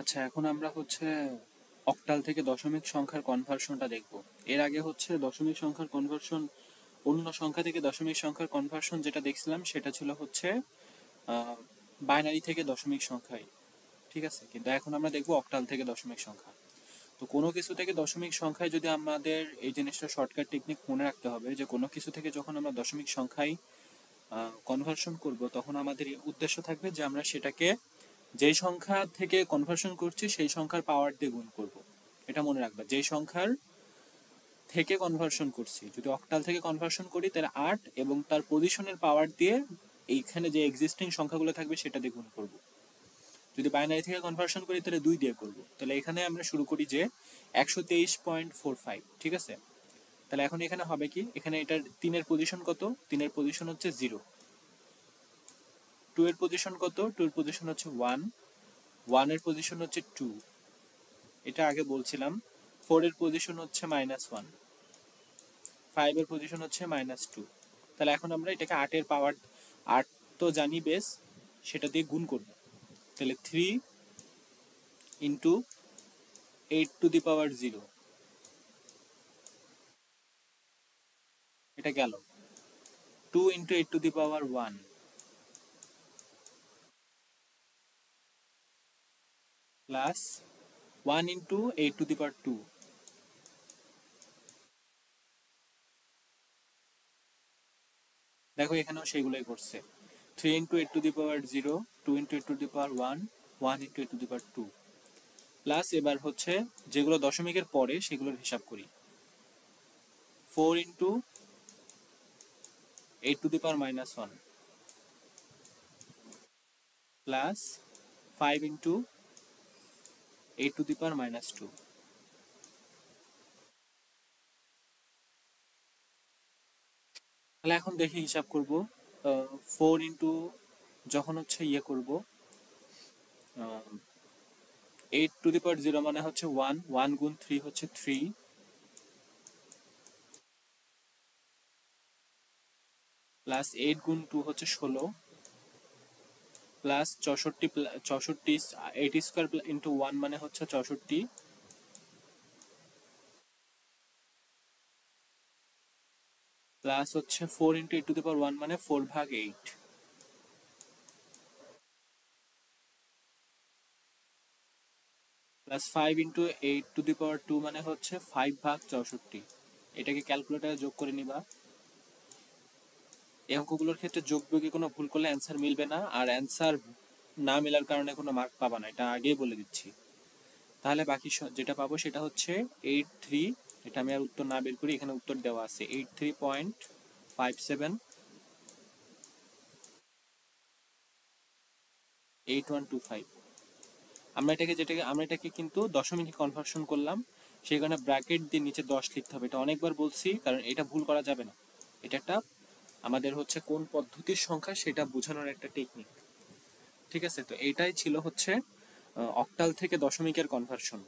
আচ্ছা, এখন আমরা হচ্ছে অক্টাল থেকে দশমিক সংখ্যার কনভার্সনটা দেখব। এর আগে হচ্ছে দশমিক সংখ্যার কনভার্সন, অন্য সংখ্যা থেকে দশমিক সংখ্যার কনভার্সন যেটা দেখছিলাম সেটা ছিল হচ্ছে বাইনারি থেকে দশমিক সংখ্যায়, ঠিক আছে। কিন্তু এখন আমরা দেখব অক্টাল থেকে দশমিক সংখ্যা। তো কোনো কিছু থেকে দশমিক সংখ্যায় যদি আমাদের এই জিনিসটা শর্টকাট টেকনিক মনে রাখতে হবে যে কোনো কিছু থেকে যখন আমরা দশমিক সংখ্যায় কনভার্সন করব তখন আমাদের উদ্দেশ্য থাকবে যে আমরা সেটাকে যেই সংখ্যা থেকে কনভার্সন করছি সেই সংখ্যার পাওয়ার দিয়ে গুণ করব। এটা মনে রাখবা, যেই সংখ্যার থেকে কনভার্সন করছি, যদি অক্টাল থেকে কনভার্সন করি তাহলে 8 এবং তার পজিশনের পাওয়ার দিয়ে এইখানে যে এক্সিস্টিং সংখ্যাগুলো থাকবে সেটা দিয়ে গুণ করব। যদি বাইনারি থেকে কনভার্সন করি তাহলে 2 দিয়ে করব। তাহলে এখানে আমরা শুরু করি যে 123.45, ঠিক আছে। তাহলে এখন এখানে হবে কি, এখানে এটার 3 এর পজিশন কত, 3 এর পজিশন হচ্ছে 0, 2 এর পজিশন কত, 2 এর পজিশন হচ্ছে 1, 1 এর পজিশন হচ্ছে 2, এটা আগে বলছিলাম। 4 এর পজিশন হচ্ছে -1, 5 এর পজিশন হচ্ছে -2। তাহলে এখন আমরা এটাকে 8 এর পাওয়ার, 8 তো জানি বেস, সেটা দিয়ে গুণ করব। তাহলে 3 ইন্টু 8 টু দি পাওয়ার 0, এটা গেল। 2 into 8 to the power 1 plus 1 into 8 to the power 2। দেখো এখানেও সেইগুলোই করছে। 3 into 8 to the power 0, 2 into 8 to the power 1, 1 into 8 to the power 2। Plus এবার হচ্ছে যেগুলো দশমিকের পরে সেগুলোর হিসাব করি। 4 into 8 to the power -1 plus 5 into 8 to the power -2। তাহলে এখন দেখি হিসাব করব। 4 ইন্টু, যখন হচ্ছে ইয়ে করব 8 টু দি পাওয়ার 0 মানে হচ্ছে 1, 1 গুণ 3 হচ্ছে 3, প্লাস 8 গুণ 2 হচ্ছে 16, প্লাস 64, 64 8 স্কোয়ার ইন্টু 1 মানে হচ্ছে 64, প্লাস হচ্ছে 4 ইন্টু 8 টু দি পাওয়ার 1 মানে 4/8, plus 5 into 8 to the power 2 মানে হচ্ছে 5/64। এটাকে ক্যালকুলেটারে যোগ করে নিবা। এই অঙ্কগুলোর ক্ষেত্রে যোগ বিয়োগে কোনো ভুল করলে অ্যান্সার মিলবে না, আর অ্যান্সার না মেলার কারণে কোনো মার্ক পাবা না, এটা আগেই বলে দিচ্ছি। তাহলে বাকি যেটা পাবো সেটা হচ্ছে 83, এটা আমি আর উত্তর না বের করি, এখানে উত্তর দেওয়া আছে 83.578125। আমরা এটাকে কিন্তু দশমিকে কনভার্সন করলাম, সেই কারণে ব্র্যাকেট দিয়ে নিচে 10 লিখতে হবে। এটা অনেকবার বলছি, কারণ এটা ভুল করা যাবে না। এটা একটা আমাদের হচ্ছে কোন পদ্ধতির সংখ্যা সেটা বোঝানোর একটা টেকনিক, ঠিক আছে। তো এটাই ছিল হচ্ছে অক্টাল থেকে দশমিকের কনভার্সন।